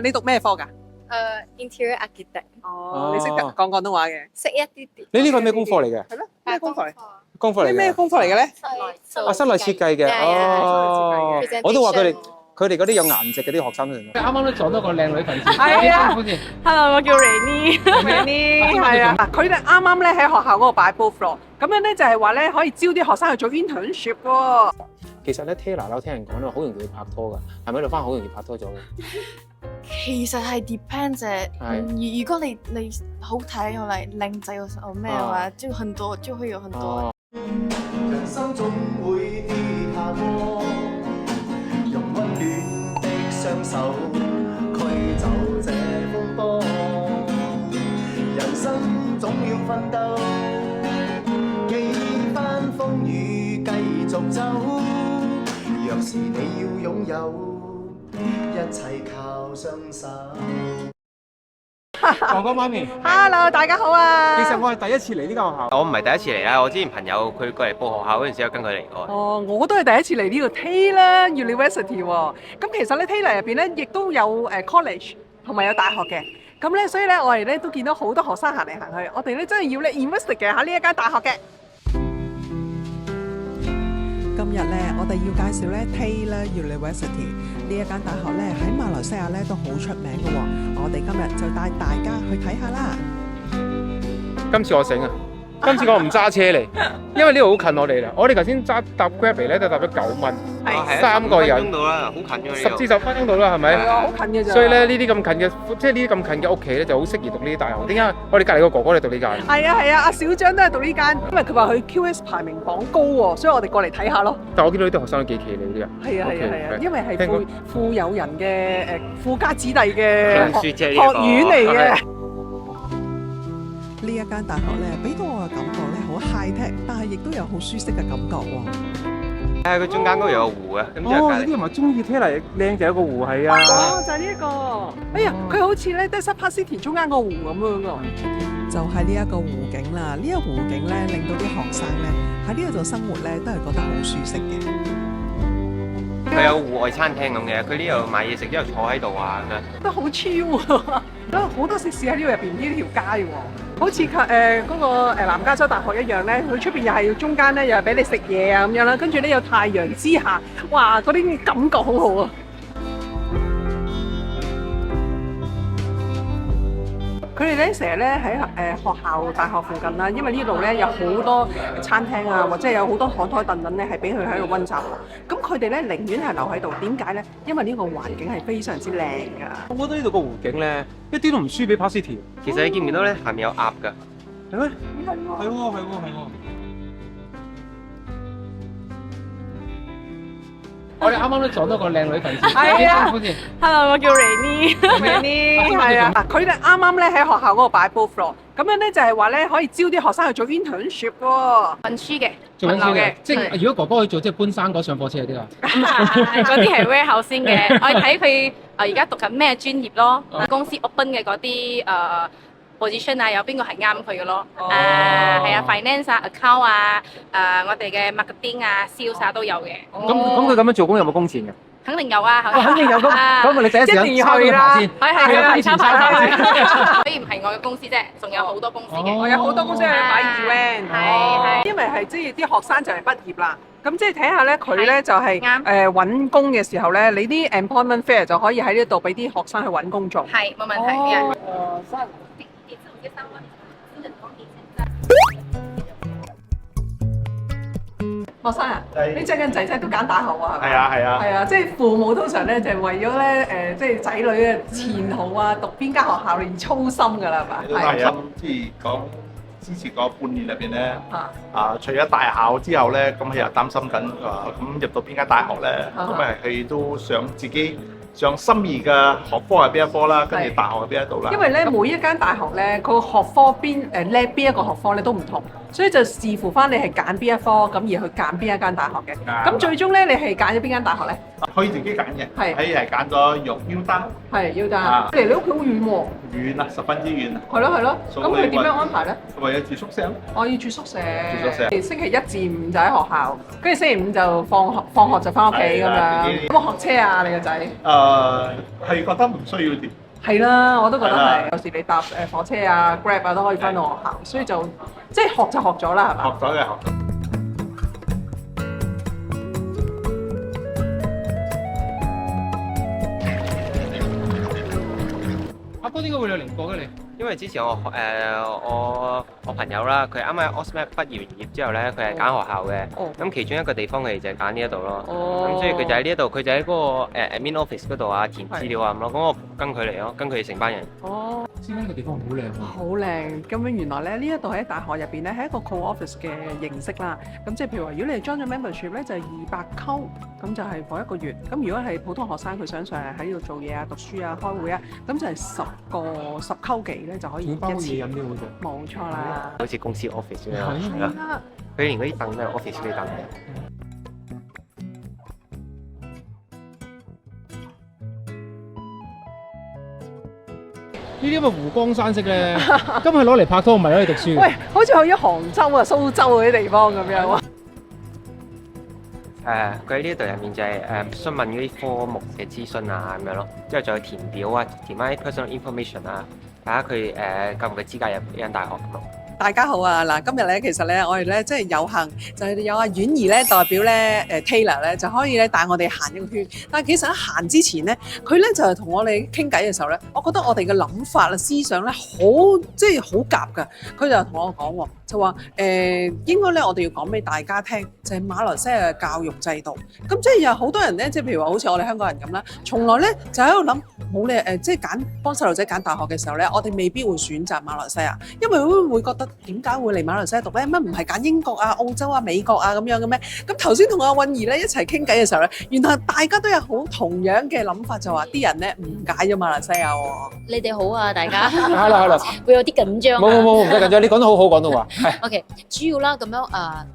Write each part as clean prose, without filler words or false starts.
你讀咩科㗎？ Interior architect。哦，你識講廣東話嘅？識一啲啲。你呢個係咩功課嚟嘅？係咯，咩功課嚟？功課嚟嘅。咩功課嚟嘅咧？室內設計嘅。哦，我都話佢哋嗰啲有顏值嘅啲學生嚟。啱啱都撞到個靚女粉絲。係啊。 Hello， 我叫 Rainy 係啊。嗱，佢哋啱啱咧喺學校嗰度擺 booth 咯，咁樣咧就係話咧可以招啲學生去做 internship 喎。其實咧 Taylor 我聽人講咧，好容易會拍拖㗎，係咪？喺度翻好容易拍拖咗嘅。其實係 depends 啫。如果你好睇又嚟靚仔又咩嘅話，就很多就會有很多。人生總會跌下坡，用溫暖的雙手驅走這風波。人生總要奮鬥，幾番風雨繼續走。若是你要擁有，一切靠雙手。哥哥媽咪 ，Hello， 大家好啊！其實我係第一次嚟呢間學校。我唔係第一次嚟啦，我之前朋友佢過嚟報學校嗰陣時，有跟佢嚟過。哦，我都係第一次嚟呢個 Taylor University 喎。咁其實咧 Taylor 入邊咧，亦都有college 同埋有大學嘅。咁咧，所以咧我哋咧都見到好多學生行嚟行去。我哋咧真係要咧 investigate 下呢一間大學嘅。今日咧，我哋要介紹咧 Taylor University 呢一間大學咧喺馬來西亞咧都好出名嘅喎。我哋今日就帶大家去睇下啦。今次我醒啊！今次我唔揸車嚟，因為呢度好近我哋啦。我哋頭先搭 Grab 嚟咧，都搭咗9蚊，3個人，5分鐘到啦，好近嘅。 10至10分鐘到啦，係咪？係啊，好近嘅咋。所以咧，呢啲咁近嘅，即係呢啲咁近嘅屋企咧，就好適宜讀呢啲大學。點解我哋隔離個哥哥嚟讀呢間？係啊係啊，阿小張都係讀呢間，因為佢話佢 QS 排名榜高喎，所以我哋過嚟睇下咯。但我見到呢啲學生都幾企理啲啊。係啊係啊係啊，因為係聽講富有人嘅富家子弟嘅學呢個院嚟嘅。呢一間大學咧，俾到我嘅感覺咧，好 high tech，但係亦都有好舒適嘅感覺喎。佢中間嗰度有個湖嘅，咁就隔離。啲人話中意 Taylor 靚就有個湖係啊。哦，就係呢一個。哎呀，佢好似咧 Desert Park City 中間個湖咁樣啊。就係呢一個湖景啦，呢一個湖景咧，令到啲學生咧喺呢度生活咧，都係覺得好舒適嘅。佢有戶外餐廳咁嘅，佢呢度買嘢食之後坐喺度啊咁樣。都好超啊！都好多食肆喺呢度入邊呢條街喎。好似嗰個南加州大學一樣咧，佢出邊又係要中間咧，又係俾你食嘢啊咁樣啦，跟住咧有太陽之下，哇！嗰啲感覺好好啊！佢哋咧成日咧喺學校、大學附近啦，因為呢度咧有好多餐廳啊，或者有好多台台凳凳咧，係俾佢喺度溫習。咁佢哋咧寧願係留喺度，點解咧？因為呢個環境係非常之靚㗎。我覺得呢度個湖景咧，一啲都唔輸俾 Park City。其實你見唔見到咧？下面有鴨㗎。係咩？係喎。係喎係喎係喎。我哋啱啱都撞到個靚女粉絲。係啊。 Hello， 我叫 Rainy。係啊。嗱，佢哋啱啱咧喺學校嗰度擺 booth 咯，咁樣咧就係話咧可以招啲學生去做 internship 喎。運輸嘅，做緊書嘅，即係係如果哥哥去做，即係搬生果上貨車嗰啲啊。嗰啲係 warehouse 先嘅。我哋睇佢而家讀緊咩專業咯，公司 open 嘅嗰啲position 啊，有邊個係啱佢嘅咯？係啊 ，finance 啊 ，account 啊，我哋嘅 marketing 啊，sales 啊都有嘅。咁佢咁樣做工有冇工錢嘅？肯定有啊，肯定有工。咁你第一時間一定要去啦。係抄牌。所以唔係我嘅公司啫，仲有好多公司嘅。我有好多公司去擺 event。係。因為係即係啲學生就嚟畢業啦。咁即係睇下咧，佢咧就係啱揾工嘅時候咧，你啲 employment fair 就可以喺呢度俾啲學生去揾工做。係冇問題嘅。學生啊，你最近仔仔都揀大學啊？係咪？係啊係啊。係啊，即係父母通常咧就係為咗咧即係仔女嘅前途啊，讀邊間學校而操心㗎啦，係嘛？都擔心，即係講之前嗰半年入邊咧，啊除咗大考之後咧，咁佢又擔心緊咁入到邊間大學咧，咁佢都想自己上心儀嘅學科係邊一科啦，跟住大學係邊一度啦。因為咧每一間大學咧，佢個學科叻邊一個學科咧都唔同。所以就視乎翻你係揀邊一科，咁而去揀邊一間大學嘅。咁最終咧，你係揀咗邊間大學咧？可以自己揀嘅，係係揀咗用 U 單，係要啊得。離你屋企好遠喎。遠啊，十分之遠啊。係咯係咯，咁所以佢點樣安排咧？為咗住宿舍咯。我要住宿舍，住宿舍星期一至五就喺學校，跟住星期五就放學就翻屋企咁係啦自己樣。有冇學車啊？你個仔？係覺得唔需要啲。係啦，我都覺得係啦係。有時你搭火車啊、Grab 啊都可以翻到學校，所以就即係學就學咗啦，係嘛？學咗嘅學咗。阿哥點解會有嚟過嘅你？因為之前我朋友啦，佢啱啱 OSMAP 畢業之後咧，佢係揀學校嘅。哦咁其中一個地方佢哋就係揀呢一度咯。哦咁所以佢就喺呢一度，佢就喺嗰個admin office 嗰度啊，填資料啊咁咯。咁我跟佢嚟咯，跟佢哋成班人。哦。知唔知個地方好靚喎？好靚，咁樣原來咧呢一度喺大學入邊咧係一個 co-office 嘅形式啦。咁即係譬如話，如果你係 join 咗 membership 咧，就係200溝，咁就係放一個月。咁如果係普通學生，佢想上嚟喺度做嘢啊、讀書啊、開會啊，咁就係10溝幾咧就可以一次。飲啲好嘅。冇錯啦。好似公司 office 咁樣，係係啦。啦。佢連嗰啲凳都係 office 嗰啲凳嘅。呢啲咁嘅湖光山色咧，今日攞嚟拍拖唔係攞嚟讀書嘅。喂，好似去咗杭州啊、蘇州嗰啲地方咁樣喎。佢喺呢度入面就係詢問嗰啲科目嘅諮詢啊咁樣咯，之後再去填表啊，填翻啲 personal information 啊，睇下佢夠唔夠資格入呢間大學咁咯。大家好啊！嗱，今日咧其實咧，我哋咧即係有幸就係有阿婉兒咧代表咧Taylor 咧就可以咧帶我哋行一個圈。但係其實喺行之前咧，佢咧就係同我哋傾偈嘅時候咧，我覺得我哋嘅諗法啊、思想咧好即係好夾㗎。佢就同我講喎，就話應該咧我哋要講俾大家聽，就係馬來西亞嘅教育制度。咁即係有好多人咧，即係譬如話好似我哋香港人咁啦，從來咧就喺度諗冇理即係幫細路仔揀大學嘅時候咧，我哋未必會選擇馬來西亞，因為會覺得。點解會嚟馬來西亞讀咧？乜唔係揀英國啊、澳洲啊、美國啊咁樣嘅咩？咁頭先同阿韻兒咧一齊傾偈嘅時候咧，原來大家都有好同樣嘅諗法，就話啲人咧誤解咗馬來西亞喎。你哋好啊，大家。係啦係啦，會有啲緊張啊。冇唔使緊張，你講得好好廣東話。係。 OK，主要啦咁樣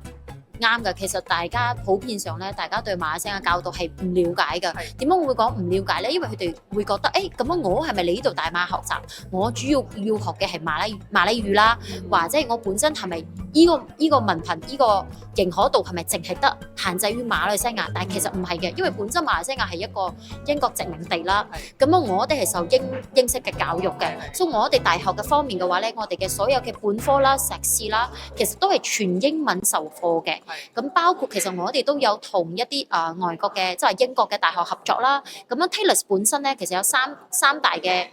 啱嘅，其實大家普遍上咧，大家對馬來西亞教育係唔了解嘅。點解我會講唔了解咧？因為佢哋會覺得，咁樣我係咪嚟呢度大馬學習？我主要要學嘅係馬來語啦，或者係我本身係咪依個文憑依個認可度係咪淨係得限制於馬來西亞？但係其實唔係嘅，因為本身馬來西亞係一個英國殖民地啦。咁樣我哋係受英式嘅教育嘅，所以我哋大學嘅方面嘅話咧，我哋嘅所有嘅本科啦、碩士啦，其實都係全英文授課嘅。咁包括其實我哋都有同一啲外國嘅即係英國嘅大學合作啦。咁樣 Taylor 本身咧，其實有三大嘅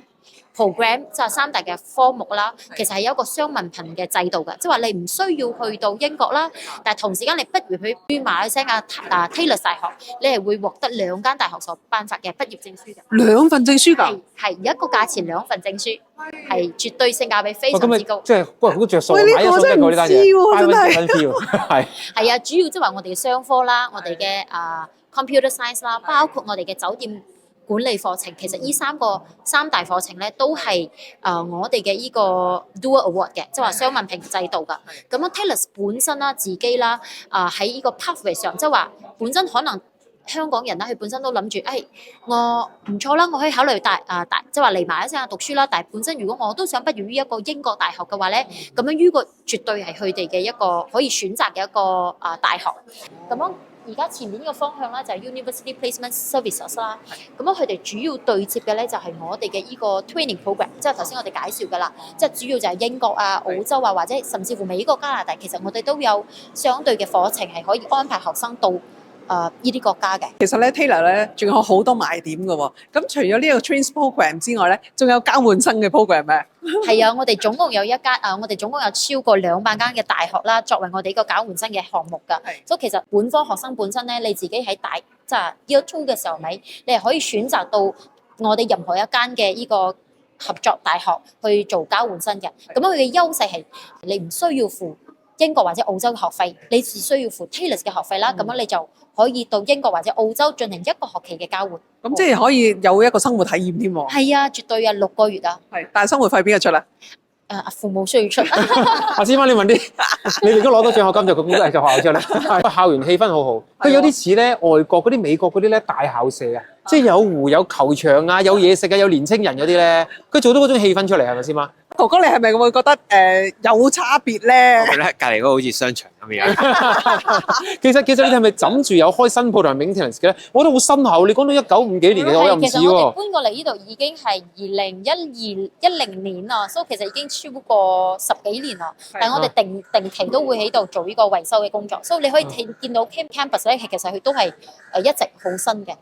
program， 即係三大嘅科目啦。其實係有一個雙文憑嘅制度嘅，即係話你唔需要去到英國啦，但係同時間你不如去馬來西亞Taylor 大學，你係會獲得2間大學所頒發嘅畢業證書嘅。2份證書㗎？係一個價錢2份證書，係絕對性價比非常之高。即係喂好着數，喂，呢個真係唔知喎，真係。係啊，主要即係話我哋嘅商科啦，我哋嘅computer science 啦，包括我哋嘅酒店管理課程，其實呢三大課程咧都係我哋嘅依個 Dual Award 嘅，即係話雙文憑制度㗎。咁樣 Taylor 本身啦，自己啦喺呢個 pathway 上，即係話本身可能香港人啦，佢本身都諗住，我唔錯啦，我可以考慮即係話嚟馬來西亞讀書啦。但係本身如果我都想畢業於一個英國大學嘅話咧，咁樣呢個絕對係佢哋嘅一個可以選擇嘅一個大學。咁樣而家前面呢個方向咧就係 University Placement Services 啦。咁樣佢哋主要對接嘅咧就係我哋嘅呢個 training program， 即係頭先我哋介紹嘅啦。即係主要就係英國啊、澳洲啊，或者甚至乎美國、加拿大，其實我哋都有相對嘅課程係可以安排學生到呢啲國家嘅。其實咧 Taylor 咧仲有好多賣點嘅喎。咁除咗呢個 Trains Program 之外咧，仲有交換生嘅 program 咩？係啊，我哋總共有我哋總共有超過200間嘅大學啦，作為我哋呢個交換生嘅項目㗎。所以其實本科學生本身咧，你自己喺即係 Year 2嘅時候咪，你係可以選擇到我哋任何一間嘅呢個合作大學去做交換生嘅。咁樣佢嘅優勢係你唔需要付英國或者澳洲嘅學費，你只需要付 Taylor 嘅學費啦。咁樣你就可以到英國或者澳洲進行1個學期嘅交換。咁即係可以有一個生活體驗添喎。係啊，絕對啊，6個月啊。係，但係生活費邊個出啊？父母需要出。阿師媽，你問啲，你哋都攞到獎學金就咁都係就學校出咧。校園氣氛好好，佢有啲似咧外國嗰啲美國嗰啲咧大校舍啊，即係有湖有球場啊，有嘢食啊，有年青人嗰啲咧，佢做到嗰種氣氛出嚟係咪先嘛？哥哥，你係咪會覺得有差別咧？我覺得隔離嗰個好似商場咁樣。其實你哋係咪枕住有開新鋪同埋 maintenance 嘅咧？我覺得好深厚。你講到1950幾年嘅，我又唔似其實我哋喎。搬過嚟呢度已經係2010年啦，所以其實已經超過10幾年啦。但係我哋定期都會喺度做呢個維修嘅工作，所以你可以見到 campus 咧，其實佢都係一直好新嘅。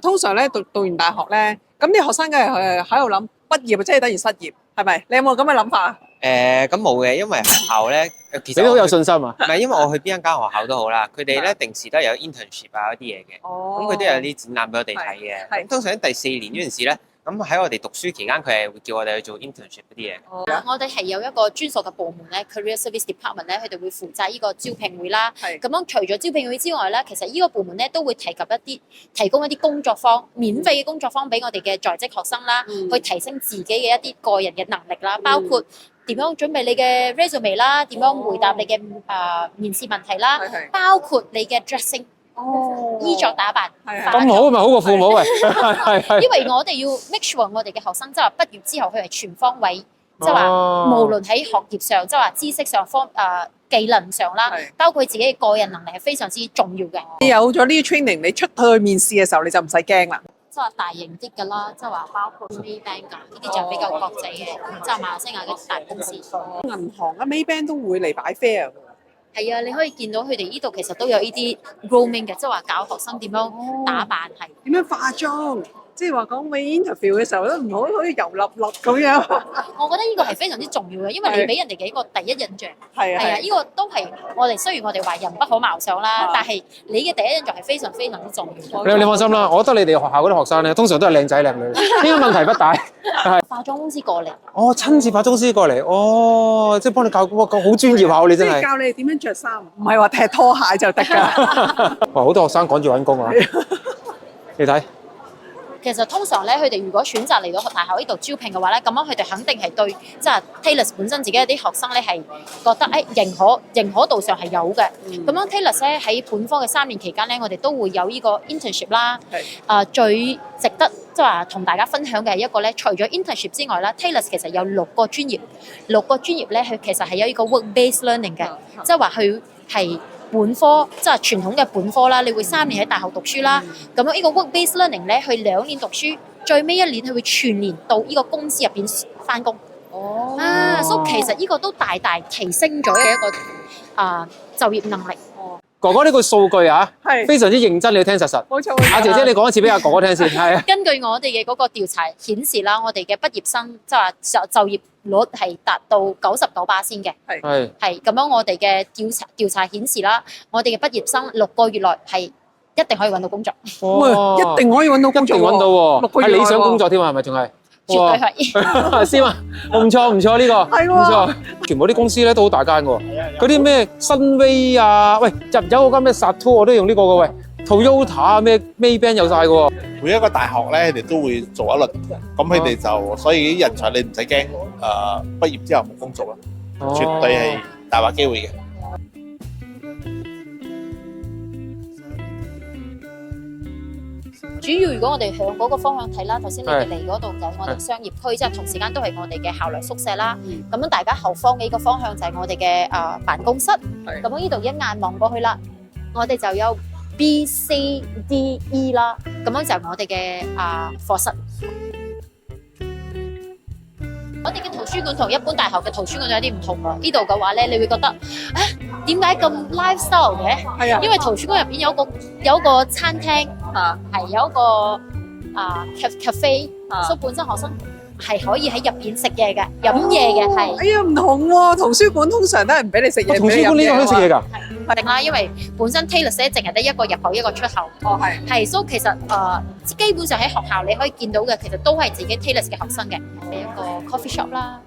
通常咧讀完大學咧，咁啲學生梗係喺度諗畢業即係等於失業，係咪？你有冇咁嘅諗法啊？咁冇嘅，因為學校咧，其實你都好有信心啊？唔係，因為我去邊一間學校都好啦，佢哋咧定時都有 internship 啊嗰啲嘢嘅，咁佢都有啲展覽俾我哋睇嘅。咁通常喺第4年嗰陣時咧，咁喺我哋讀書期間，佢係會叫我哋去做 internship 嗰啲嘢。我哋係有一個專屬嘅部門咧 ，career service department 咧，佢哋會負責呢個招聘會啦。咁樣除咗招聘會之外咧，其實呢個部門咧都會提供一啲工作坊，免費嘅工作坊俾我哋嘅在職學生啦，去提升自己嘅一啲個人嘅能力啦，包括點樣準備你嘅 resume 啦，點樣回答你嘅面試問題啦，包括你嘅 dressing。衣着打扮，咁好咪好過父母喂，因為我哋要 make sure 我哋嘅學生即係話畢業之後佢係全方位，即係話無論喺學業上，即係話知識上技能上啦，包括自己嘅個人能力係非常之重要嘅。你有咗呢啲 training，你出去面試嘅時候你就唔使驚啦。即係話大型啲㗎啦，即係話包括 Maybank 啊，呢啲就比較國際嘅，即係馬來西亞嘅大公司。銀行啊 Maybank 都會嚟擺 fair。係啊，你可以見到佢哋呢度其實都有呢啲 grooming 嘅，即係話教學生點樣打扮係。點樣化妝？即係話講你 interview 嘅時候都唔好好似油粒粒咁樣。我覺得呢個係非常之重要嘅，因為你俾人哋嘅一個第一印象。係啊，呢個都係我哋雖然我哋話人不可貌相啦，但係你嘅第一印象係非常非常之重要。你放心啦，我覺得你哋學校嗰啲學生咧，通常都係靚仔靚女，呢個問題不大。化妝公司過嚟。親自化妝師過嚟，即係幫你教，哇，好專業下你真係。即係教你點樣着衫，唔係話踢拖鞋就得㗎。哇，好多學生趕住揾工啊！你睇。其實通常咧，佢哋如果選擇嚟到大學呢度招聘嘅話咧，咁樣佢哋肯定係對即係 Taylor 本身自己一啲學生咧係覺得認可度上係有嘅。咁樣 Taylor 咧喺本科嘅3年期間咧，我哋都會有呢個 internship 啦。最值得即係話同大家分享嘅係一個咧，除咗 internship 之外啦 ，Taylor 其實有6個專業咧，佢其實係有呢個 work-based learning 嘅，即係話佢係。本科即係傳統嘅本科啦，你會3年喺大學讀書啦。咁樣呢個 work-based learning 咧，佢2年讀書，最尾1年佢會全年到呢個公司入邊翻工。所以其實呢個都大大提升咗嘅一個就業能力。哥哥呢個數據啊，非常之認真，你要聽實實。冇錯。阿姐姐，你講一次俾阿哥哥聽先。係啊。根據我哋嘅嗰個調查顯示啦，我哋嘅畢業生即係話就業率係達到99%嘅。係咁樣，我哋嘅調查顯示啦，我哋嘅畢業生6個月內係一定可以揾到工作。一定可以揾到工作。一定揾到喎。6個月係理想工作添啊？係咪仲係？絕對係。先啊，唔錯呢個，唔錯。全部啲公司咧都好大間嘅喎，嗰啲咩新威啊，喂入油嗰間咩 Satu 我都用呢個嘅喂 ，Toyota 啊咩 Maybank 有晒嘅喎。每一個大學咧，佢哋都會做一輪嘅，咁佢哋就所以啲人才你唔使驚，畢業之後冇工作啦，絕對係大把機會嘅。主要如果我哋向嗰個方向睇啦，頭先你哋嚟嗰度嘅我哋商業區，即係同時間都係我哋嘅校內宿舍啦。咁樣大家後方嘅呢個方向就係我哋嘅辦公室。咁樣呢度一眼望過去啦，我哋就有 B、C、D、E 啦。咁樣就係我哋嘅課室。我哋嘅圖書館同一般大學嘅圖書館有啲唔同喎。呢度嘅話咧，你會覺得點解咁 lifestyle 嘅？係啊，因為圖書館入邊有個餐廳，係有一個cafe，所以本身學生係可以喺入邊食嘢嘅、飲嘢嘅係。哎呀，唔同喎，圖書館通常都係唔俾你食嘢。圖書館呢個可以食嘢㗎？係定啦，因為本身 Taylor 咧淨係得一個入口一個出口。係，所以其實基本上喺學校你可以見到嘅，其實都係自己 Taylor 嘅學生嘅。係一個 coffee shop 啦。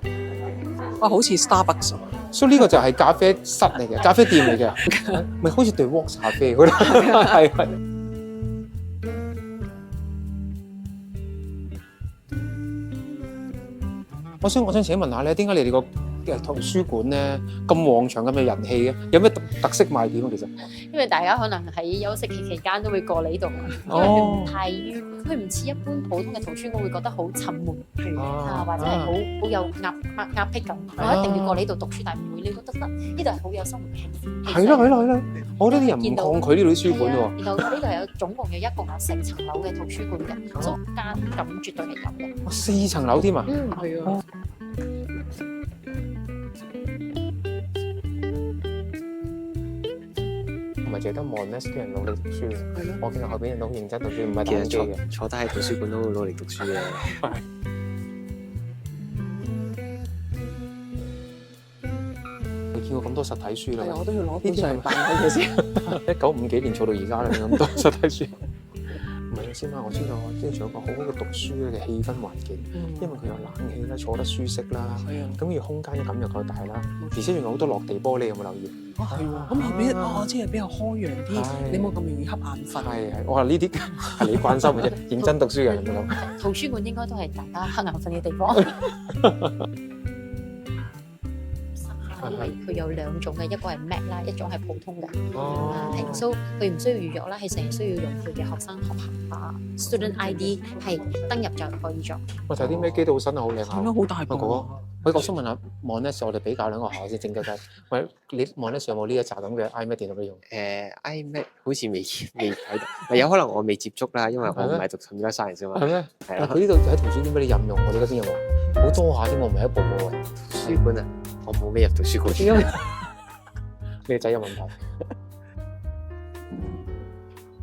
哇，好似 Starbucks。所以呢個就係咖啡室嚟嘅，咖啡店嚟嘅，咪好似對 Walks 咖啡嗰度，係。我想請問下咧，點解你哋個圖書館咧咁旺場咁有人氣嘅？有咩特色賣點啊？其實因為大家可能喺休息期間都會過嚟呢度，因為佢唔似一般普通嘅圖書館會覺得好沉悶或者係好有壓迫感。我一定要過嚟呢度讀書，但係唔會你覺得呢度係好有生活氣氛。係咯，我覺得啲人唔抗拒呢度啲書館喎。然後呢度有總共一共有4層樓嘅圖書館嘅，所以間感絕對係有嘅。4層樓添啊！係啊。唔係淨係得Monash啲人努力讀書嘅，我見到後邊人都好認真讀書，唔係打機嘅。坐低喺圖書館都努力讀書嘅。你見過咁多實體書啦？係啊，我都要攞本上嚟扮睇佢先。1950幾年儲到而家啦，咁多實體書。唔係先啦，我知道，即係仲有一個好好嘅讀書嘅氣氛環境，因為佢有冷氣啦，坐得舒適啦，咁要空間感又夠大啦，而且仲有好多落地玻璃，有冇留意？係喎，咁後邊即係比較開揚啲，你冇咁容易瞌眼瞓。係，我話呢啲係你關心嘅啫，認真讀書嘅人就咁。圖書館應該都係大家瞌眼瞓嘅地方。因為佢有2種嘅，一個係 Mac 啦，一種係普通嘅。所以佢唔需要預約啦，係成日需要用佢嘅學生學校student ID 係登入就可以做。我睇啲咩機都好新啊，好靚啊！好大個。我想問下 Monash，我哋比較兩個學校先正嘅。喂，你 Monash有冇呢一紮咁嘅 iMac 電腦俾用？iMac 好似未睇到，有可能我未接觸啦，因為我唔係讀 computer science 啫嘛。係咩？係啊。佢呢度喺圖書館俾你任用，我哋嗰邊有冇？好多下添，我唔係一部喎。圖書館啊，我冇咩入圖書館。你個仔有問題。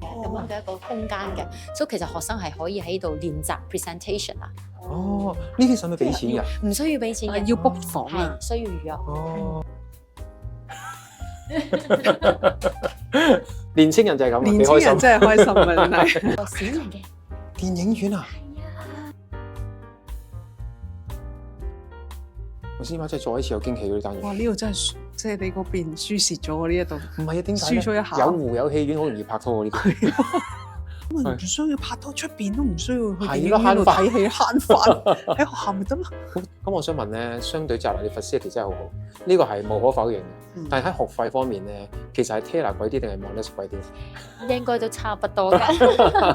咁樣嘅一個空間嘅，所以其實學生係可以喺度練習 presentation 啊。呢啲使唔使俾錢㗎？唔需要俾錢嘅，要 book 房啊，需要預約。年青人就係咁，年青人真係開心啊！真係。小型嘅電影院啊！我先媽真係再一次有驚喜嗰啲單嘢。哇！呢度真係即係你嗰邊輸蝕咗喎呢一度。唔係啊，點解？輸咗一下。有湖有戲院，好容易拍拖喎呢啲。咁唔需要拍拖，出邊都唔需要去電影院度睇戲慳飯，喺學校咪得咯。咁我想問咧，相對澤拿嘅 facility 真係好好，呢個係無可否認嘅。但係喺學費方面咧，其實係 Taylor 貴啲定係 Monash 貴啲？應該都差不多㗎。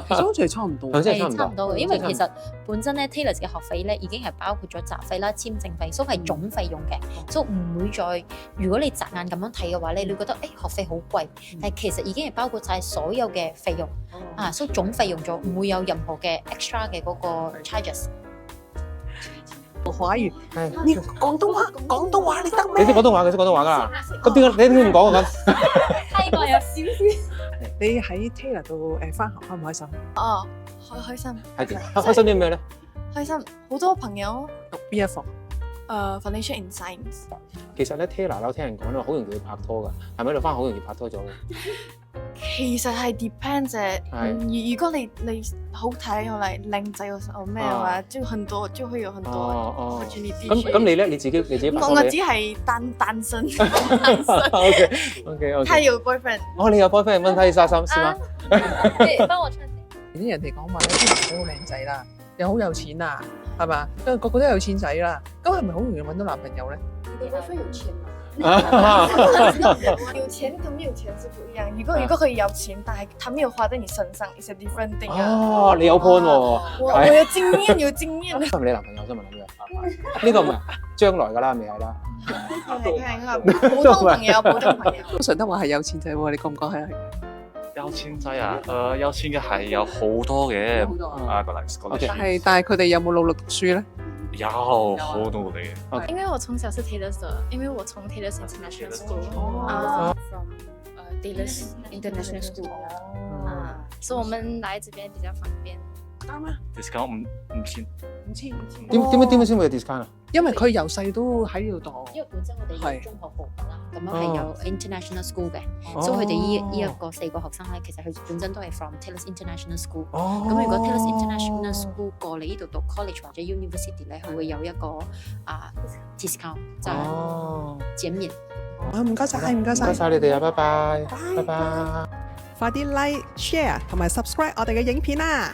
其實好似係差唔多，係差唔多嘅。因為其實本身咧 Taylor 嘅學費咧已經係包括咗雜費啦、簽證費，所以係總費用嘅，所以唔會再如果你擲眼咁樣睇嘅話咧，你會覺得學費好貴，但係其實已經係包括晒所有嘅費用所以總費用咗，唔會有任何嘅 extra 嘅嗰個 charges。華語，你廣東話你得咩？你識廣東話，佢識廣東話㗎。咁點解你唔講啊？咁泰國有少少。你喺 Taylor 度返學開唔開心？開心。開心啲咩咧？開心，好多朋友。讀邊一科？Foundation in Science。其實咧 Taylor 我聽人講咧，好容易拍拖㗎，係咪？喺度返學好容易拍拖咗嘅。其實係 depends 如果你好睇又嚟靚仔又咩嘅話，就很多就會有很多 opportunity。咁你咧你自己我只係單身。OK。他有 boyfriend。你有 boyfriend？問題沙心是嗎？幫我出。啲人哋講話咧，啲男仔好靚仔啦，又好有錢啊，係嘛？因為個個都有錢仔啦，咁係咪好容易揾到男朋友咧？你的 boyfriend 有錢嗎？有錢跟沒有錢是不一樣。如果佢有錢，但係他沒有花在你身上，is a different thing 啊。你有 point 喎。我有經驗，有經驗。係咪你男朋友先問咁樣？呢個唔係將來㗎啦，未係啦。係普通朋友。通常都話係有錢仔喎，你覺唔覺係？有錢仔啊？有錢嘅係有好多嘅。但係佢哋有冇努力讀書咧？有好努力嘅。因為我從小是 Taylor's 的，因為我從 Taylor's International School，from Taylor's International School，所以我們來這邊比較方便。啱啊 discount 五千。點解先會有 discount 啊？因為佢由細都喺呢度讀。因為本身我哋有中學部啦，咁樣係有 international school 嘅，所以佢哋呢一個4個學生咧，其實佢本身都係 from Taylor's International School。咁如果 Taylor's International School 過嚟呢度讀 college 或者 university 咧，佢會有一個discount，就係減免。唔該晒，唔該晒。唔該晒你哋啊，拜拜，拜拜。快啲 like、share 同埋 subscribe 我哋嘅影片啦！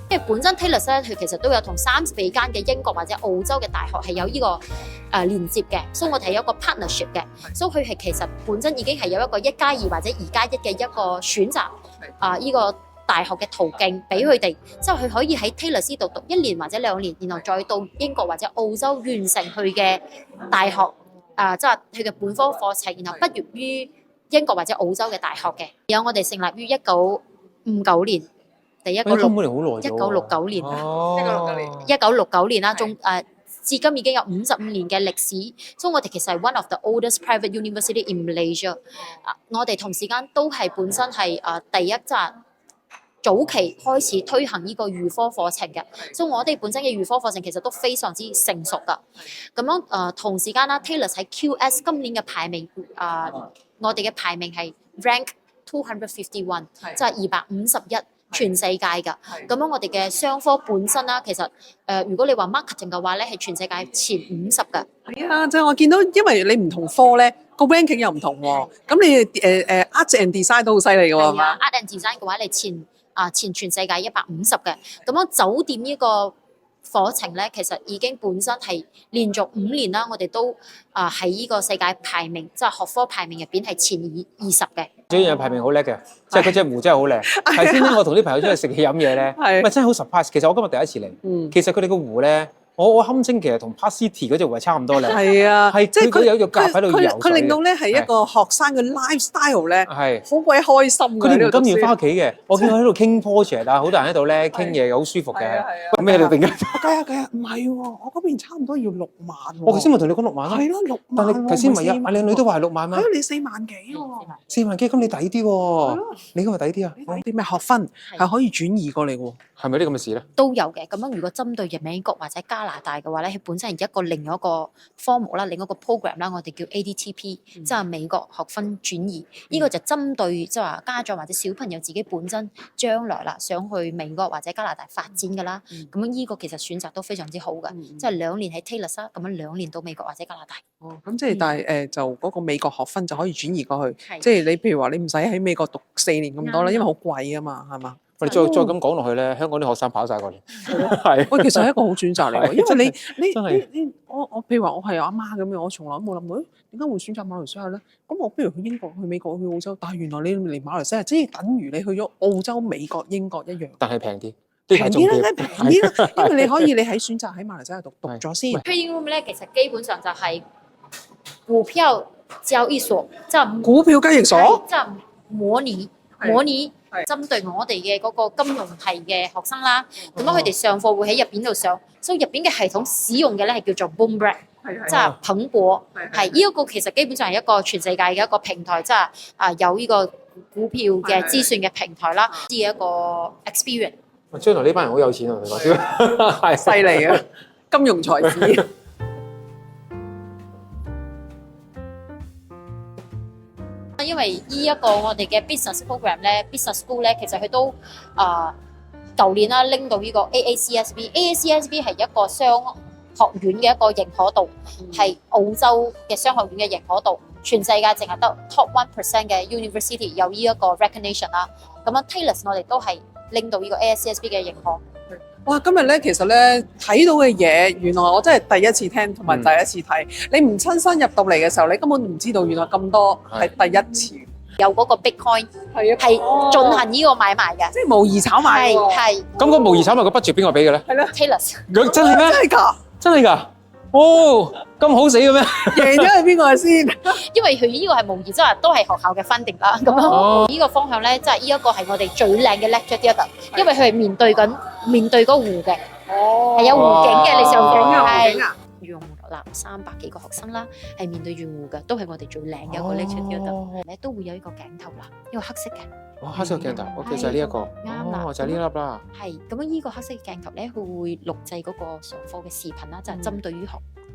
因為本身 Taylor 咧，佢其實都有同34間嘅英國或者澳洲嘅大學係有呢個連接嘅，所以我哋係有一個 partnership 嘅，所以佢係其實本身已經係有一個1+2或者2+1嘅一個選擇呢個大學嘅途徑俾佢哋，之後佢可以喺 Taylor 度讀1年或者2年，然後再到英國或者澳洲完成佢嘅大學即係佢嘅本科課程，然後畢業於英國或者澳洲嘅大學嘅。有我哋成立於1959年。第一個1969年，1969年啦，至今已經有55年嘅歷史，所以我哋其實係 one of the oldest private university in Malaysia。我哋同時間都係本身係第一紮早期開始推行呢個預科課程嘅，所以我哋本身嘅預科課程其實都非常之成熟噶。咁樣同時間啦 ，Taylor 喺 QS 今年嘅排名我哋嘅排名係 rank 251，即係251。全世界㗎，咁樣我哋嘅商科本身啦，其實如果你話 marketing 嘅話咧，係全世界前50㗎。係啊，即係我見到，因為你唔同科咧個 ranking 又唔同喎，咁你Art and Design 都好犀利㗎喎，係嘛？Art and Design 嘅話，你前全世界150嘅，咁樣酒店呢個課程咧，其實已經本身係連續5年啦，我哋都喺呢個世界排名，即係學科排名入邊係前20嘅。最近排名好叻嘅，即係嗰隻湖真係好靚。頭先咧，我同啲朋友出去食嘢飲嘢咧，咪真係好 surprise。其實我今日第一次嚟，其實佢哋個湖咧，我堪稱其實同 Park City 嗰隻湖係差唔多靚。係啊，係即係佢有一個夾喺度游水。佢令到咧係一個學生嘅 lifestyle 咧，係好鬼開心嘅。佢哋唔甘願翻屋企嘅，我見佢喺度傾 project 啊，好多人喺度咧傾嘢，好舒服嘅。咩你突然間？計啊，唔係喎，我嗰邊差唔多要6萬喎。我頭先咪同你講6萬啦。係咯，6萬。但係頭先咪阿靚女都話係6萬啦。係咯，你4萬幾喎？4萬幾，咁你抵啲喎。你今日抵啲啊？啲咩學分係可以轉移過嚟喎？係咪啲咁嘅事咧？都有嘅。咁樣如果針對美國或者加拿大嘅話咧，佢本身係另外一個科目啦，另外一個 program 啦，我哋叫 ADTP，即係美國學分轉移。呢個就針對即係話家長或者小朋友自己本身將來啦，想去美國或者加拿大發展㗎啦。咁樣呢個其實選擇都非常之好嘅，即係2年喺 Taylor 咁樣2年到美國或者加拿大。哦，咁即係但係就嗰個美國學分就可以轉移過去，即係你譬如話你唔使喺美國讀4年咁多啦，因為好貴啊嘛，係嘛？我哋再咁講落去咧，香港啲學生跑晒過嚟，係。喂，其實係一個好選擇嚟喎，因為你我譬如話我係阿媽咁樣，我從來都冇諗過，點解會選擇馬來西亞咧？咁我不如去英國、去美國、去澳洲，但係原來你嚟馬來西亞，即係等於你去咗澳洲、美國、英國一樣。但係平啲，平啲啦，平啲啦，因為你喺選擇喺馬來西亞讀咗先。Trading room 咧，其實基本上就係股票交易所，即係股票交易所，即係模擬。針對我哋嘅嗰個金融系嘅學生啦，咁樣佢哋上課會喺入邊度上，所以入邊嘅系統使用嘅咧係叫做 Bloomberg，即係彭博，係呢一個其實基本上係一個全世界嘅一個平台，即係有呢個股票嘅資訊嘅平台啦，呢一個 experience。將來呢班人好有錢啊！你講笑，係犀利啊！金融才子。因為呢一個我哋嘅 business program 咧 ，business school 咧，其實佢都舊年啦拎到呢個 AACSB 係一個商學院嘅一個認可度，係澳洲嘅商學院嘅認可度，全世界淨係得 top 1% 嘅 university 有呢一個 recognition 啦。咁樣 Taylor 我哋都係拎到呢個 AACSB 嘅認可。哇！今日咧，其實咧睇到嘅嘢，原來我真係第一次聽同埋第一次睇。你唔親身入到嚟嘅時候，你根本唔知道原來咁多係第一次。有嗰個 Bitcoin 係進行呢個買賣嘅，即係模擬炒賣喎。係。咁個模擬炒賣個 budget 邊個俾嘅咧？係咯 ，Taylor。真係咩？真係㗎！真係㗎！哦，咁好死嘅咩？贏咗係邊個先？因為佢呢個係模擬，即係都係學校嘅 funding 啦。咁樣呢個方向咧，即係呢一個係我哋最靚嘅 lecture theatre，因為佢係面對嗰湖嘅，係有湖景嘅。你上景啊？容納300幾個學生啦，係面對住湖嘅，都係我哋最靚嘅一個 lecture theatre。咧都會有一個鏡頭啦，呢個黑色嘅。哇！黑色嘅鏡頭，我記就係呢一個。啱啦，就係呢粒啦。係咁樣，呢個黑色嘅鏡頭咧，佢會錄製嗰個上課嘅視頻啦，就係針對於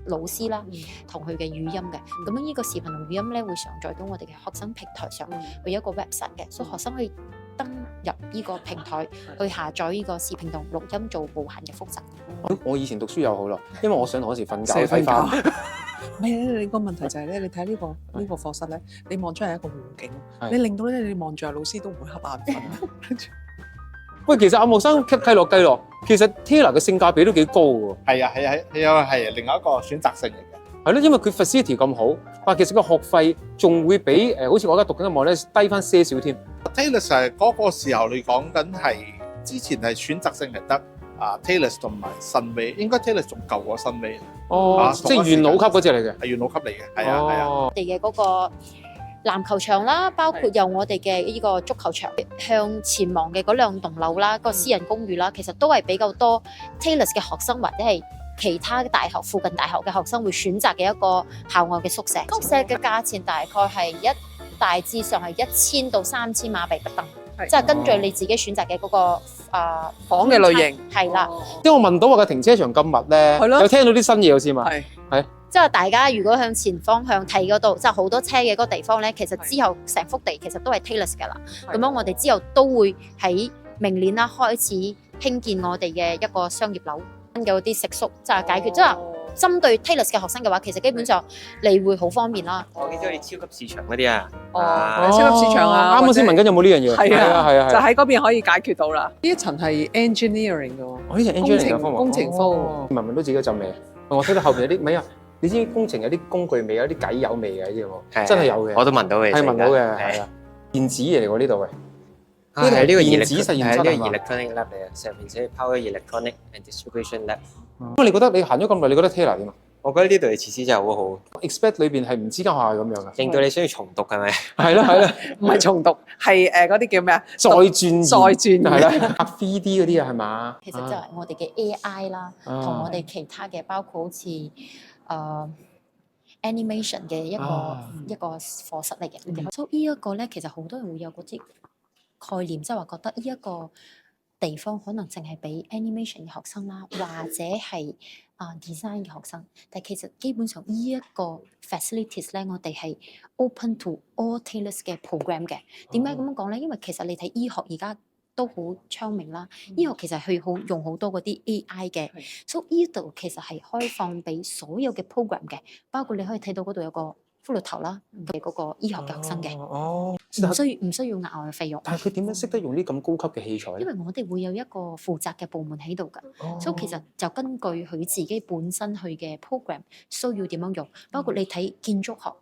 老師啦，同佢嘅語音嘅。咁樣呢個視頻同語音咧，會上載到我哋嘅學生平台上，會有一個 website 嘅，所以學生可以登入呢個平台去下載呢個視頻同錄音做無限嘅複習。我以前讀書又好咯，因為我上堂嗰時瞓覺睇翻。唔係你個問題就係咧，你睇呢個課室咧，你望出係一個湖景，你令到咧你望住阿老師都唔會瞌眼瞓。喂，其實阿莫生計落，其實 Taylor 嘅性價比都幾高喎。係另外一個選擇性嚟嘅。係咯，因為佢 facility 咁好，但其實個學費仲會比好似我而家讀緊嘅網咧低翻些少添。Taylor 係嗰個時候你講緊係之前係選擇性係得Taylor 同埋新威，應該 Taylor 仲舊過新威。即係元老級嗰只嚟嘅。係元老級嚟嘅，係啊。我哋嘅嗰個籃球場啦，包括有我哋嘅呢個足球場，向前望嘅嗰兩棟樓啦，個私人公寓啦，其實都係比較多 Taylor 嘅學生或者係其他大學附近大學嘅學生會選擇嘅一個校外嘅宿舍。宿舍嘅價錢大概係大致上係1000到3000馬幣不等，即係根據你自己選擇嘅嗰個房嘅類型。係啦。因為我問到話個停車場咁密咧，有聽到啲新嘢先嘛。係。即係大家如果向前方向睇嗰度，即係好多車嘅嗰個地方咧，其實之後成幅地其實都係 Taylor 㗎啦。咁樣我哋之後都會喺明年啦開始興建我哋嘅一個商業樓，有啲食宿即係解決，即係針對 Taylor 嘅學生嘅話，其實基本上你會好方便啦。我見到你超級市場嗰啲啊，超級市場啊，啱啱先問緊有冇呢樣嘢？係啊，就喺嗰邊可以解決到啦。呢一層係 engineering 嘅喎，我呢層 engineering 嘅工程科。聞唔聞到自己嗰陣味？我睇到後邊有啲咩啊？你知工程有啲工具味，有啲偈油味嘅呢啲喎，真係有嘅。我都聞到嘅，係聞到嘅，係啊。電子嘢嚟喎呢度嘅，係呢個電子實驗室係呢個 electronic lab 嚟嘅，上面寫 Power Electronic and Distribution Lab。咁你覺得你行咗咁耐，你覺得 Taylor 點啊？我覺得呢度嘅設施真係好好。Expect 裏邊係唔知間學校係咁樣嘅，令到你想要重讀係咪？係啦，唔係重讀，係嗰啲叫咩啊？再轉係啦 ，3D 嗰啲啊係嘛？其實就係我哋嘅 AI 啦，同我哋其他嘅包括好似animation 嘅一個課室嚟嘅。所以呢一個咧，其實好多人會有嗰啲概念，即係話覺得呢一個地方可能淨係俾 animation 嘅學生啦，或者係design 嘅學生。但其實基本上呢一個 facilities 咧，我哋係 open to all Taylor 嘅 program 嘅。點解咁樣講咧？因為其實你睇醫學而家都好昌明啦，醫學其實佢用好多嗰啲 AI 嘅，所以呢度其實係開放俾所有嘅 program 嘅，包括你可以睇到嗰度有個骷髏頭啦嘅嗰個醫學嘅學生嘅，唔需要額外嘅費用。但係佢點樣識得用啲咁高級嘅器材咧？因為我哋會有一個負責嘅部門喺度㗎，所以其實就根據佢自己本身佢嘅 program 需要點樣用，包括你睇建築學，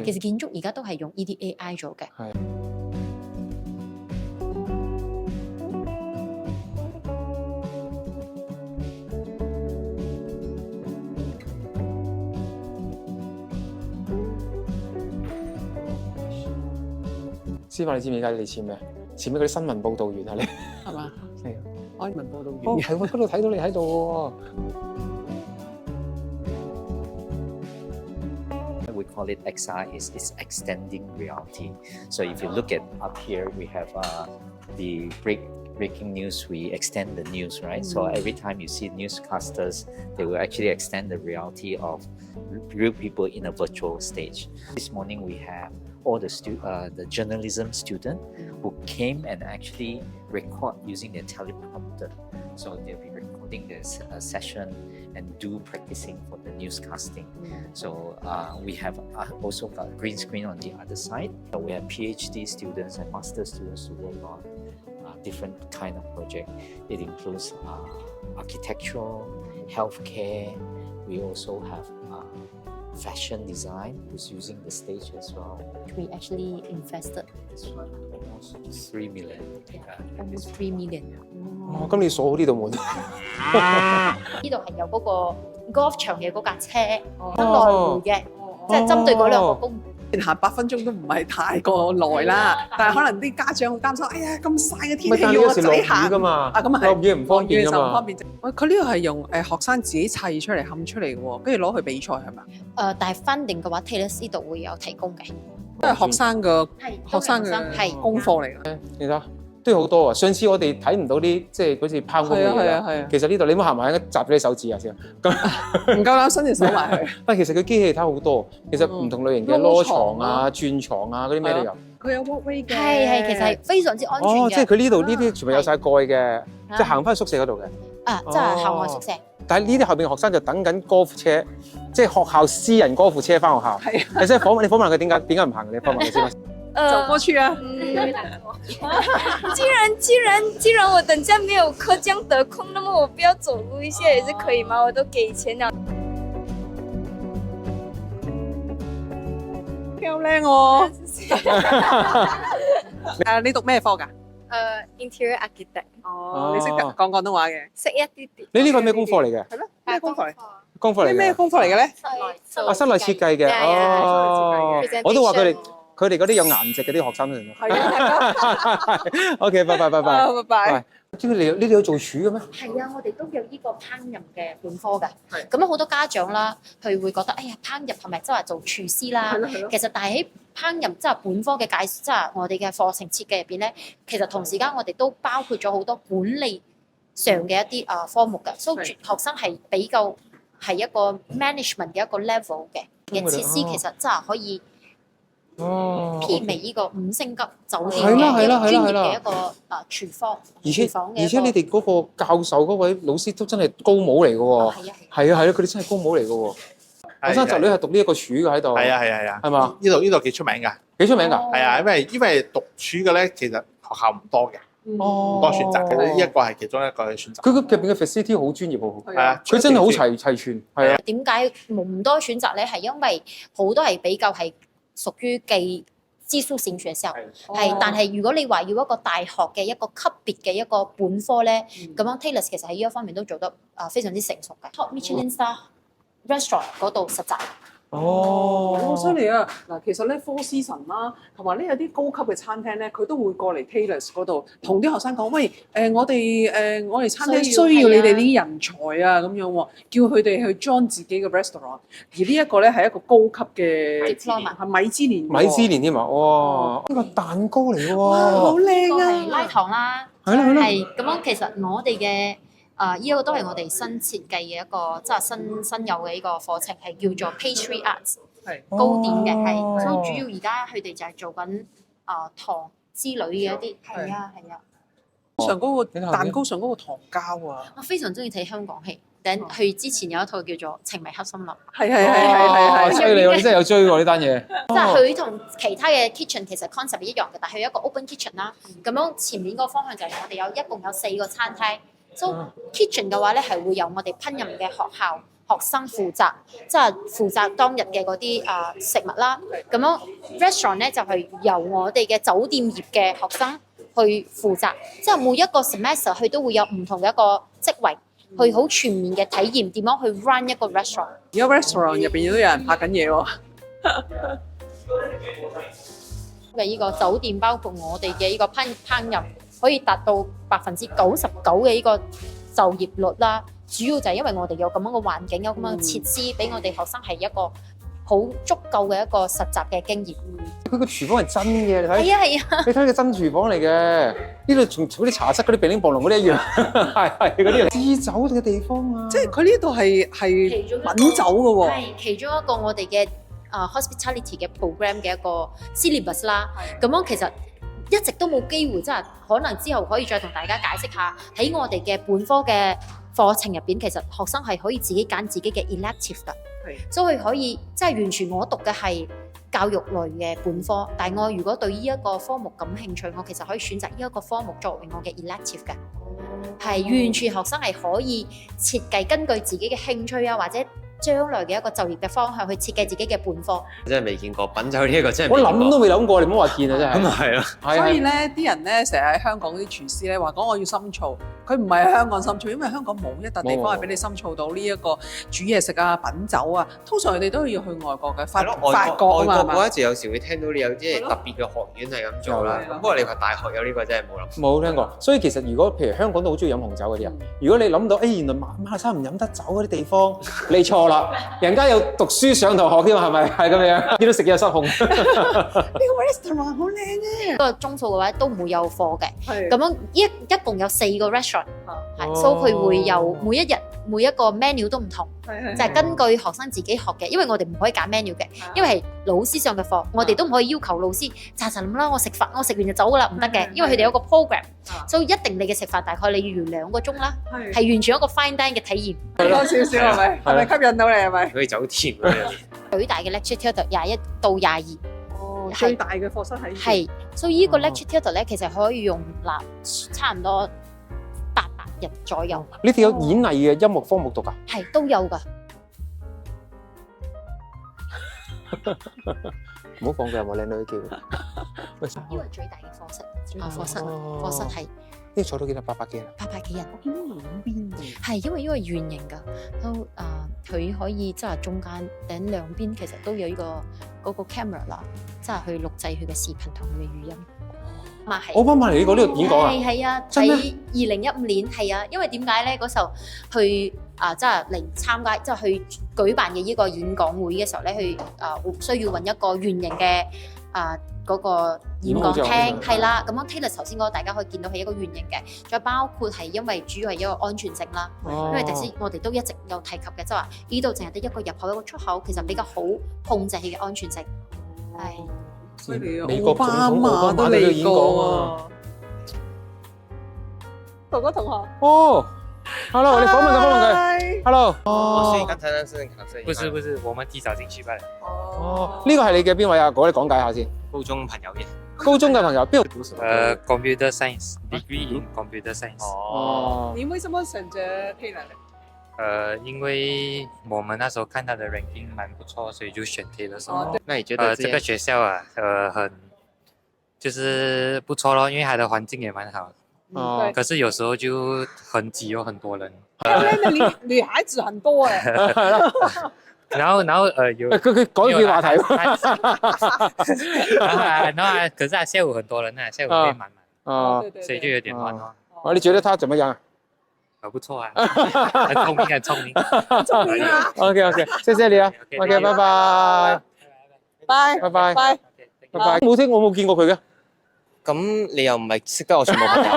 其實建築而家都係用呢啲 AI 做嘅。師傅，你知唔知而家你簽咩？簽咩嗰啲新聞報導員啊？你係嘛？係啊，新聞報導員。哦，係喎，嗰度睇到你喺度喎。We call it XR is extending reality. So if you look at up here, we have the breaking news. We extend the news, right? So every time you see newscasters, they will actually extend the reality of real people in a virtual stage. This morning we have all the journalism student who came and actually record using their teleprompter. So they'll be recording this session and do practicing for the newscasting. So we have also got green screen on the other side. So we have PhD students and master students who work on different kind of project. It includes architectural, healthcare. We also have fashion design who's using the stage as well. We actually invested almost 3 million. Almost 3 million. 哦，咁你鎖好呢度門。呢度係有嗰個 golf 場嘅嗰架車，得來回嘅，即係針對嗰兩個公。行8分鐘都唔係太過耐啦，但係可能啲家長好擔心，哎呀咁曬嘅天氣要我仔行㗎嘛，咁啊係，落雨唔方便㗎嘛，唔方便啫。喂，佢呢個係用學生自己砌出嚟冚出嚟嘅喎，跟住攞去比賽係咪？但係 funding 嘅話 ，Taylor 呢度會有提供嘅，都係學生嘅係功課嚟嘅。你睇都好多啊！上次我哋睇唔到啲即係好似拋空嘅嘢啦。其實呢度你唔好行埋，夾咗啲手指啊先。唔夠膽伸隻手埋去。但係其實佢機器睇好多，其實唔同類型嘅攞床啊、轉床啊嗰啲咩都有。佢有 walkway 嘅。係，其實係非常之安全嘅。即係佢呢度呢啲全部有晒蓋嘅，即係行翻去宿舍嗰度嘅。即係校外宿舍。但係呢啲後邊嘅學生就等緊高爾夫車，即係學校私人高爾夫車翻學校。係。你訪問佢點解唔行？你訪問佢先。走過去啊！既然我等下没有课这样得空，那么我不要走路一下也是可以吗？我都给錢了。好靚喎！你讀咩科㗎？ Interior architect。哦，你識講廣東話嘅？識一啲啲。你呢個係咩功課嚟嘅？係咯，咩功課嚟？功課嚟嘅。咩功課嚟嘅咧？啊，室內設計嘅。哦，我都話佢哋嗰啲有顏值嘅啲學生嚟嘅。係啊。OK， 拜拜。拜拜。知唔知你哋有做廚嘅咩？係啊，我哋都有呢個烹飪嘅本科嘅。咁樣好多家長啦，佢會覺得，哎呀，烹飪係咪即係做廚師啦？其實但係喺烹飪即係本科嘅介紹，即係我哋嘅課程設計入邊咧，其實同時間我哋都包括咗好多管理上嘅一啲科目嘅，所以學生係比較係一個 management 嘅一個 level 嘅設施，其實真係可以媲美呢個5星級酒店嘅一個專業嘅一個廚房嘅。而且你哋嗰個教授嗰位老師都真係高帽嚟嘅喎。係啊，佢哋真係高帽嚟嘅喎。學生侄女係讀呢一個廚嘅喺度。係啊，係嘛？呢度幾出名㗎？幾出名㗎？係啊，因為讀廚嘅咧，其實學校唔多嘅，唔多選擇嘅。呢一個係其中一個選擇。佢入邊嘅 facility 好專業，好。係啊，佢真係好齊全。係啊。點解唔多選擇咧？係因為好多係比較係屬於技術性學校，但係如果你話要一個大學嘅一個級別嘅一個本科咧，咁樣 Taylor 其實喺呢一方面都做得非常之成熟嘅。Top Michelin Star Restaurant 嗰度實習。好犀利啊！嗱，其實咧Four Seasons啦，同埋呢有啲高級嘅餐廳咧，佢都會過嚟 Taylor 嗰度同啲學生講：喂，我哋餐廳需要你哋啲人才啊，咁樣喎，叫佢哋去 join 自己嘅 restaurant。而呢一個咧係一個高級嘅 diploma，係米芝蓮。米芝蓮添啊！哇，呢個蛋糕嚟嘅喎，好靚啊！拉糖啦，係咁樣。其實我哋嘅呢個都係我哋新設計嘅一個，即係新有嘅呢個課程，係叫做 Pastry Arts， 糕點嘅，係。所以主要而家佢哋就係做緊糖之類嘅一啲，係啊。上嗰個蛋糕上嗰個糖膠啊！我非常中意睇香港戲，佢之前有一套叫做《情迷黑森林》，係，犀利喎！你真係有追過呢單嘢。即係佢同其他嘅 kitchen 其實 concept 一樣嘅，但係佢有一個 open kitchen 啦。咁樣前面個方向就係我哋一共有4個餐廳。So kitchen 嘅話咧，係會由我哋烹飪嘅學校學生負責，即係負責當日嘅嗰啲食物啦。咁樣 restaurant 咧就係由我哋嘅酒店業嘅學生去負責，即係每一個 semester 佢都會有唔同嘅一個職位，去好全面嘅體驗點樣去 run 一個 restaurant。而家 restaurant 入邊都有人拍緊嘢喎。嘅呢個酒店包括我哋嘅呢個烹飪。可以達到99%嘅呢個就業率啦，主要就係因為我哋有咁樣嘅環境，有咁樣嘅設施，俾我哋學生係一個好足夠嘅一個實習嘅經驗。佢個廚房係真嘅，你睇。係啊！你睇個真廚房嚟嘅，呢度同嗰啲茶室嗰啲乒乒乓啷嗰啲一樣，係嗰啲試酒嘅地方啊。即係佢呢度係品酒嘅喎。係其中一個我哋嘅hospitality 嘅 program 嘅一個 syllabus 啦。咁樣其實一直都冇機會，即係可能之後可以再同大家解釋下喺我哋嘅本科嘅課程入邊，其實學生係可以自己揀自己嘅 elective 㗎，所以可以即係完全我讀嘅係教育類嘅本科，但係我如果對呢一個科目感興趣，我其實可以選擇呢一個科目作為我嘅 elective 嘅，係完全學生係可以設計根據自己嘅興趣啊，或者將來嘅一個就業嘅方向去設計自己嘅本科。真係未見過品酒呢一個真係。我諗都未諗過，你唔好話見啊真係。咁啊係咯。所以咧，啲人咧成日喺香港啲廚師咧話講我要深造，佢唔係喺香港深造，因為香港冇一笪地方係俾你深造到呢一個煮嘢食啊、品酒啊。通常佢哋都要去外國嘅，法國啊嘛。外國我一直有時會聽到你有啲特別嘅學院係咁做啦。不過你話大學有呢個真係冇諗。冇聽過，所以其實如果譬如香港都好中意飲紅酒嗰啲人，如果你諗到原來馬來西亞唔飲得酒嗰啲地方，你錯啦，人家有讀書上堂學添嘛，係咪？係咁樣，見到食嘢失控。呢個 restaurant 好靚啊！個鐘數嘅話都唔會有課嘅，咁樣一共有4個 restaurant，係，所以佢會有每一日每一個 menu 都唔同，就係根據學生自己學嘅，因為我哋唔可以揀 menu 嘅，因為係老師上嘅課，我哋都唔可以要求老師查咁啦，我食完就走噶啦，唔得嘅，因為佢哋有個 program，所以一定你嘅食飯大概你要2個鐘啦，係完全一個 fine dining 嘅體驗。多少少係咪？係咪吸引到你係咪？好似酒店咁樣。最大嘅 lecture theatre 21到22。最大嘅課室喺係，所以呢個 lecture theatre 咧，其實可以用差唔多800人左右。你哋有演藝嘅音樂科目讀㗎？係都有㗎。唔好放佢有冇靚女叫。呢個係最大嘅課室，課室係。呢坐到幾多？800幾人？800幾人。我見到兩邊嘅。係因為呢個圓形㗎，都佢可以即係中間頂兩邊其實都有呢個嗰個 camera 啦，即係去錄製佢嘅視頻同佢嘅語音。奧巴馬嚟過呢度演講啊？係啊，喺2015年係啊，因為點解咧？嗰時候去即係嚟參加，即係去舉辦嘅呢個演講會嘅時候咧，去需要揾一個圓形嘅嗰個演講廳係啦。咁樣 Taylor 頭先嗰個大家可以見到係一個圓形嘅，再包括係因為主要係一個安全性啦。因為頭先我哋都一直有提及嘅，即係話呢度淨係得一個入口一個出口，其實比較好控制佢嘅安全性。係。美國總統奧巴馬都嚟過啊！哥哥同學。哦 ，Hello， 你訪問佢。Hello。我是剛才那是考試。不是，我們提早進去罷了。哦，呢個係你嘅邊位啊？我哋講解下先。高中朋友嘅。高中嘅朋友，邊度讀？Computer Science degree in Computer Science。哦。你為什麼選擇 Taylor 呢？因為我們那時候看他的 ranking 蠻不錯，所以就選 Taylor。那你覺得這個學校啊，很就是不錯咯，因為它的環境也蠻好。哦。可是有時候就很擠，有很多人。女孩子很多哎。然後有佢改變話題。可是下午很多人啊，下午會滿滿。哦。所以就有點亂咯。哦，你覺得他怎麼樣？不錯啊，很聰明，很聰明。OK，謝謝你啊。OK，拜拜。拜。冇聽，我冇見過佢嘅。咁你又唔係識得我全部朋友？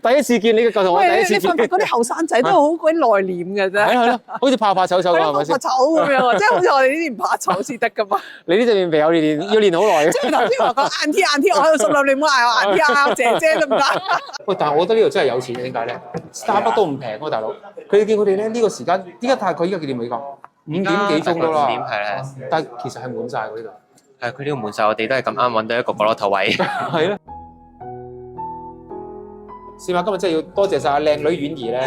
第一次見你嘅舊同學，第一次見。嗰啲後生仔都好鬼內斂嘅啫。係咯，好似怕醜咁係咪先？怕醜咁樣，即係好似我哋呢啲唔怕醜先得噶嘛。你呢隻面皮要練好耐嘅。即係頭先話講auntie，我喺度心諗你唔好嗌我auntie啊，姐姐得唔得？喂，但係我覺得呢度真係有錢嘅，點解咧？Starbucks都唔平喎，大佬。佢見佢哋咧呢個時間，點解大概依家幾點嚟講？5點幾鐘到啦。5點係。但係其實係滿曬喎呢度。係佢呢個滿曬，我哋都係咁啱揾到一個角落頭位。係咯。試下今日真係要多謝曬阿靚女婉兒咧，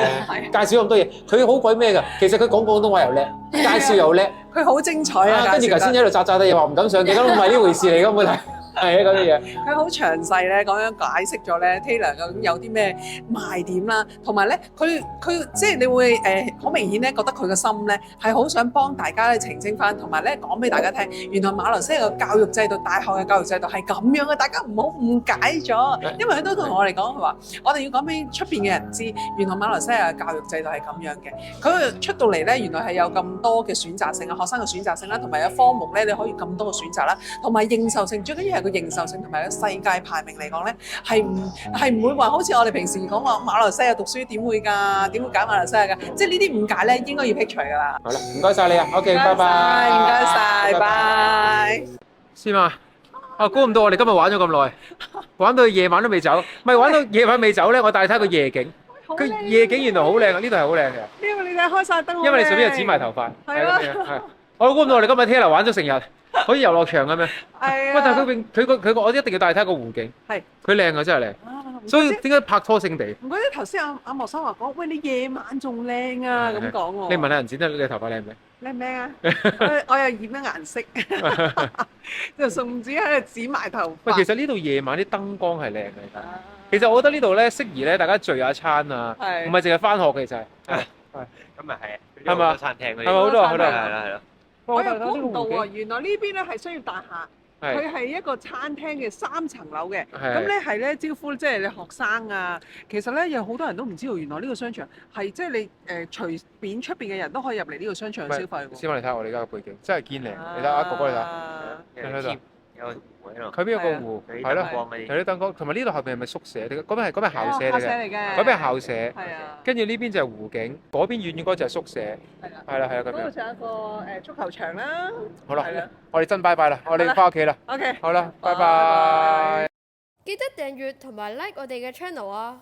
介紹咁多嘢，佢好鬼咩㗎？其實佢講廣東話又叻，介紹又叻，佢好精彩啊！跟住頭先喺度喳喳地話唔敢上鏡，咁唔係呢回事嚟㗎，冇睇。係啊，嗰啲嘢。佢好詳細咧，咁樣解釋咗咧 Taylor 究竟有啲咩賣點啦，同埋咧佢即係你會好明顯咧覺得佢個心咧係好想幫大家咧澄清翻，同埋咧講俾大家聽，原來馬來西亞嘅教育制度、大學嘅教育制度係咁樣嘅，大家唔好誤解咗。因為佢都同我哋講，佢話我哋要講俾出邊嘅人知，原來馬來西亞嘅教育制度係咁樣嘅。佢出到嚟咧，原來係有咁多嘅選擇性啊，學生嘅選擇性啦，同埋有科目咧你可以咁多嘅選擇啦，同埋認受性，最緊要係個認受性同埋個世界排名嚟講咧，係唔會話好似我哋平時講話馬來西亞讀書點會㗎？點會揀馬來西亞㗎？即係呢啲誤解咧，應該要剔除㗎啦。好啦，唔該曬你啊 ，OK，拜拜。唔該曬，拜。師媽，估唔到我哋今日玩咗咁耐，玩到夜晚都未走，咪玩到夜晚未走咧，我帶你睇個夜景。佢夜景原來好靚啊！呢度係好靚嘅。因為你睇開曬燈。因為你順便又剪埋頭髮。係咯。係。我估唔到我哋今日 Taylor 玩咗成日。好似遊樂場咁樣，係啊！喂，但係佢個我一定要帶睇個湖景，係佢靚啊，真係靚。所以點解拍拖勝地？唔怪得頭先阿莫生話講，喂，你夜晚仲靚啊咁講喎。你問下人剪得你頭髮靚唔靚？靚唔靚啊？我又染咗顏色，就送子喺度剪埋頭髮。喂，其實呢度夜晚啲燈光係靚嘅，其實我覺得呢度咧適宜咧大家聚下餐啊，唔係淨係翻學嘅，其實係。咁咪係，係嘛？餐廳嗰啲係咪好多好多？係啦係啦。我又估唔到喎，原來呢邊咧係需要大廈，佢係一個餐廳嘅3層樓嘅，咁咧係咧招呼即係你學生啊。其實咧有好多人都唔知道，原來呢個商場係即係你隨便出邊嘅人都可以入嚟呢個商場消費喎。先我哋睇下我哋而家嘅背景，真係堅靚，你睇下哥哥你睇，喺度。佢邊有個湖？係咯，係啲燈光，同埋呢度後邊係咪宿舍？嗰邊係校舍嚟嘅，嗰邊係校舍。係啊。跟住呢邊就係湖景，嗰邊遠遠嗰就係宿舍。係啦。係啦，係啊，咁樣。嗰度仲有一個足球場啦。好啦，我哋真拜拜啦，我哋翻屋企啦。OK。好啦，拜拜。記得訂閱同埋 like 我哋嘅 channel啊！